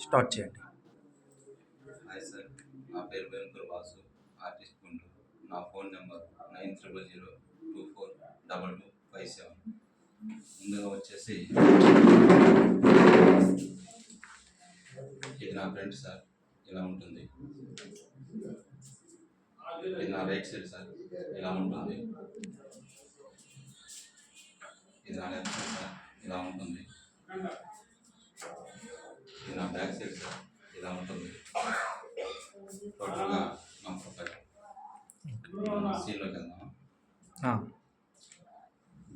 Start చేయండి. Hi sir, నా పేరు వెంకుల వాసు, ఆర్టిస్ట్ గుంటూరు. నా ఫోన్ నెంబర్ 9000242257. ముందుగా వచ్చేసి ఇది నా ఫ్రెండ్ సార్, ఇలా ఉంటుంది. ఇది నా రైట్ సైడ్ సార్, ఇలా ఉంటుంది. ఇది నా లెఫ్ట్ సైడ్ సార్, ఇలా ఉంటుంది. ఇది నా బ్యాక్ సైడ్ సార్, ఇలా ఉంటుంది. టోటల్గా నా ప్రొఫైల్. సీన్లోకి వెళ్దామా?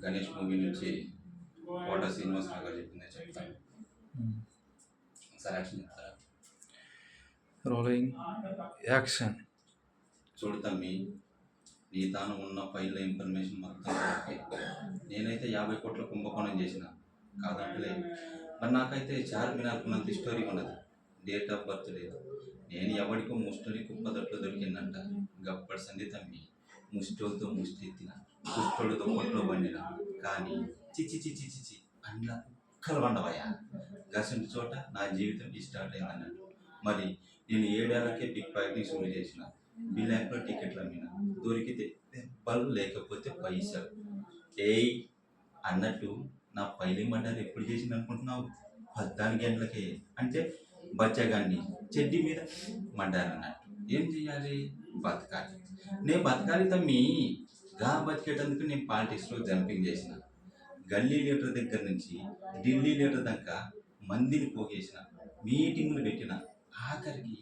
గణేష్ మూవీ నుంచి కోట శ్రీనివాసరావు గారు చెప్పిందే చెప్తాను సార్. యాక్షన్ చెప్తారా? Rolling action. చూడు తమ్మి, నీ తాను ఉన్న ఫైల్లో ఇన్ఫర్మేషన్ మొత్తం నేనైతే 50 కోట్ల కుంభకోణం చేసిన కాదంటే, మరి నాకైతే చార్మినార్కున్నంత స్టోరీ ఉండదు, డేట్ ఆఫ్ బర్త్ లేదు. నేను ఎవడికో ముస్టోని కుప్పదట్లో దొరికిందంట. గప్పటి సంధి తమ్మి, ముస్టోలతో ముష్టి ఎత్తిన, కుష్టోళ్ళతో పొట్లో పండిన, కానీ చిచి చిచి చిచి అన్న కుక్కలు వండవయ్యా. గసంటి చోట నా జీవితం స్టార్ట్ అయిందన్నట్టు. మరి నేను 7 ఏళ్లకే బిగ్ ప్యాక్ని షురూ చేసిన, బిలాక్లో టికెట్లు అమ్మిన, దొరికితే దెబ్బలు లేకపోతే పైసలు. ఏయ్ అన్నట్టు, నా పైలి మర్డర్ ఎప్పుడు చేసింది అనుకుంటున్నావు? 14 గంటలకే. అంటే బచ్చగాన్ని చెడ్డి మీద మర్డర్ అన్నట్టు. ఏం చెయ్యాలి? బతకాలి. నేను బతకాలి తమ్మి. గా బతికేటందుకు నేను పాలిటిక్స్లో జంపింగ్ చేసిన, గల్లీ లీటర్ దగ్గర నుంచి ఢిల్లీ లీటర్ దాకా మందిని పోగేసిన, మీటింగులు పెట్టిన, ఆఖరికి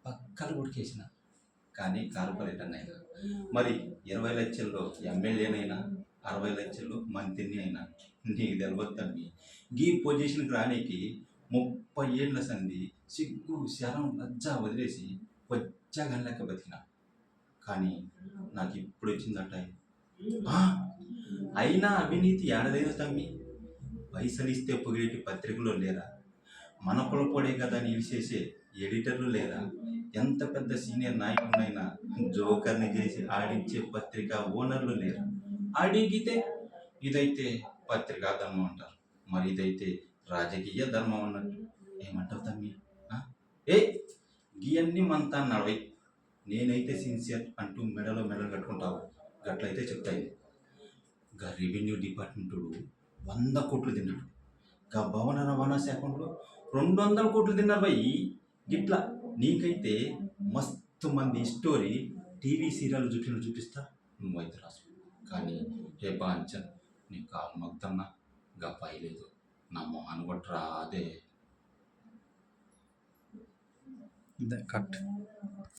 పక్కలు ఉడికేసిన, కానీ కార్పొరేటర్ అయినా. మరి 20 లక్షల్లో ఎమ్మెల్యేనైనా, 60 లక్షల్లో మంత్రిని అయినా. నీకు తెలియదు తమ్మి, ఈ పొజిషన్కి రానికి 30 ఏళ్ల సంధి సిగ్గు శరం లజ్జ వదిలేసి వచ్చాగన్ లెక్క బతికిన. కానీ నాకు ఇప్పుడు వచ్చిందట. అయినా అవినీతి ఏడలేదు తమ్మి. పైసలు ఇస్తే పొగిడేటి పత్రికలో లేరా? మన పొలపొడే కదా నిలిచేసే ఎడిటర్లు లేరా? ఎంత పెద్ద సీనియర్ నాయకుడినైనా జోకర్ని చేసి ఆడించే పత్రిక ఓనర్లు లేరా? అడిగితే ఇదైతే పత్రికా ధర్మం అంటారు, మరి ఇదైతే రాజకీయ ధర్మం అన్నట్టు. ఏమంటావు తమ్మి? గీయన్నీ మనతా నడవై. నేనైతే సిన్సియర్ అంటూ మెడలో కట్టుకుంటావు, గట్లయితే చెప్తాయి. గా రెవెన్యూ డిపార్ట్మెంటు 100 కోట్లు తిన్నాడు. గా భవన రవాణా శాఖలో 200 కోట్లు తిన్నారు భయ్. ఇట్లా నీకైతే మస్తు మంది స్టోరీ టీవీ సీరియల్ చూపిస్తా, నువ్వైతే రాసు. కానీ హే బాంచన్, నీ కాలు మొత్తన్నా గా పైలేదు, నా మొహాన్ని కొట్టరా అదే కట్.